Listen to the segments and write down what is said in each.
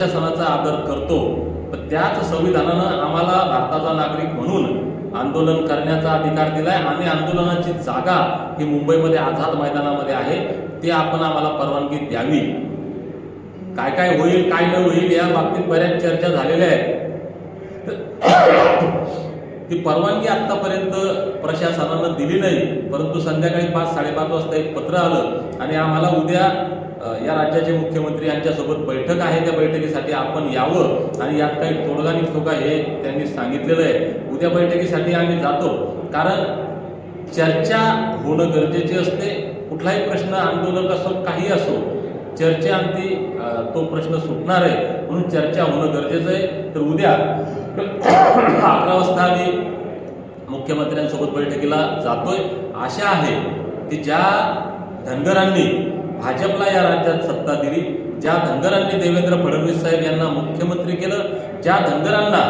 सणाचा आदर करतो, पण त्याच संविधानानं आम्हाला भारताचा नागरिक म्हणून आंदोलन करण्याचा अधिकार दिलाय आणि आंदोलनाची जागा ही मुंबईमध्ये आझाद मैदानामध्ये आहे. ते आपण आम्हाला परवानगी द्यावी. काय काय होईल काय न होईल या बाबतीत बऱ्याच चर्चा झालेल्या आहेत. ती परवानगी आतापर्यंत प्रशासनानं दिली नाही, परंतु संध्याकाळी 5-5:30 वाजता एक पत्र आलं आणि आम्हाला उद्या या राज्याचे मुख्यमंत्री यांच्यासोबत बैठक आहे, त्या बैठकीसाठी आपण यावं आणि यात काही तोडगा निघतो हे त्यांनी सांगितलेलं आहे. उद्या बैठकीसाठी आम्ही जातो, कारण चर्चा होणं गरजेचे असते. कुठलाही प्रश्न आंदोलक असो काही असो, चर्चेअंती तो प्रश्न सुटणार आहे, म्हणून चर्चा होणं गरजेचं आहे. तर उद्या 11 वाजता आम्ही मुख्यमंत्र्यांसोबत बैठकीला जातोय. आशा आहे की ज्या धनगरांनी भाजपला या राज्यात सत्ता दिली, ज्या धनगरांनी देवेंद्र फडणवीस साहेब यांना मुख्यमंत्री केलं, ज्या धनगरांना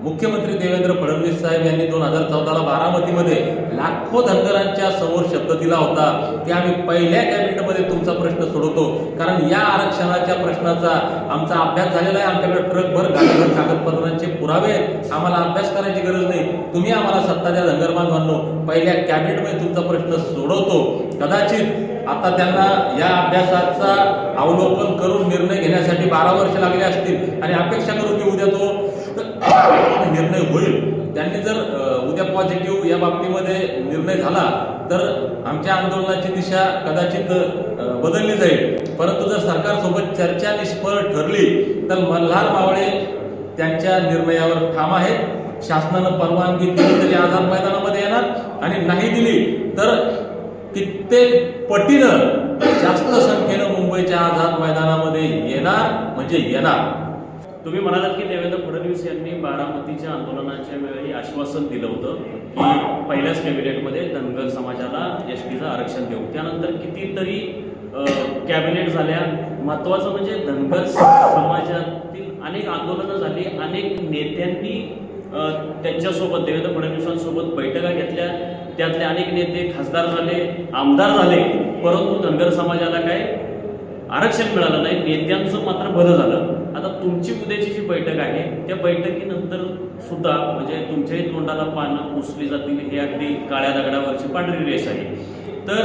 मुख्यमंत्री देवेंद्र फडणवीस साहेब यांनी 2014ला बारामतीमध्ये लाखो धनगरांच्या समोर शब्द दिला होता की आम्ही पहिल्या कॅबिनेटमध्ये तुमचा प्रश्न सोडवतो, कारण या आरक्षणाच्या प्रश्नाचा आमचा अभ्यास झालेला आहे. आमच्याकडे ट्रकभर गाडीभर कागदपत्रांचे पुरावे, आम्हाला अभ्यास करायची गरज नाही. तुम्ही आम्हाला सत्ता द्या धनगर बांधवांनो, पहिल्या कॅबिनेटमध्ये तुमचा प्रश्न सोडवतो. कदाचित आता त्यांना या अभ्यासाचा अवलोकन करून निर्णय घेण्यासाठी 12 वर्ष लागले असतील आणि अपेक्षा करू की उद्या तो निर्णय होईल. त्यांनी जर उद्या पॉझिटिव्ह या बाबतीमध्ये निर्णय झाला तर आमच्या आंदोलनाची दिशा कदाचित बदलली जाईल. परंतु जर सरकारसोबत चर्चा निष्फळ ठरली तर मल्हार मावळे त्यांच्या निर्णयावर ठाम आहेत. शासनानं परवानगी दिली तरी आझाद मैदानामध्ये येणार आणि नाही दिली तर कित्येक पटीनं जास्त संख्येनं मुंबईच्या आझाद मैदानामध्ये येणार म्हणजे येणार. तुम्ही म्हणालात की देवेंद्र फडणवीस यांनी बारामतीच्या आंदोलनाच्या वेळी आश्वासन दिलं होतं की पहिल्याच कॅबिनेटमध्ये धनगर समाजाला एसटीचं आरक्षण देऊ. त्यानंतर कितीतरी कॅबिनेट झाल्या. महत्त्वाचं म्हणजे धनगर समाजातील अनेक आंदोलनं झाली, अनेक नेत्यांनी त्यांच्यासोबत देवेंद्र फडणवीसांसोबत बैठका घेतल्या. त्यातले अनेक नेते खासदार झाले, आमदार झाले, परंतु धनगर समाजाला काय आरक्षण मिळालं नाही. नेत्यांचं मात्र भलं झालं. आता तुमची उद्याची जी बैठक आहे त्या बैठकीनंतर सुद्धा म्हणजे तुमच्याही तोंडाला पानं पुसली जातील हे अगदी काळ्या दगडावरची पांढरी रेष आहे. तर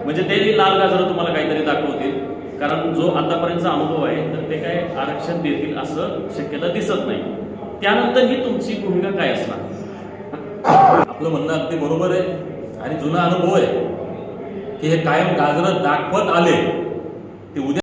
म्हणजे ते लाल गाजरं तुम्हाला काहीतरी दाखवतील, कारण जो आतापर्यंतचा अनुभव आहे तर ते काय आरक्षण देतील असं शक्यता दिसत नाही. त्यानंतर ही तुमची भूमिका काय असणार? आपलं म्हणणं अगदी बरोबर आहे आणि जुना अनुभव आहे की हे कायम गाजरं दाखवत आले ते उद्या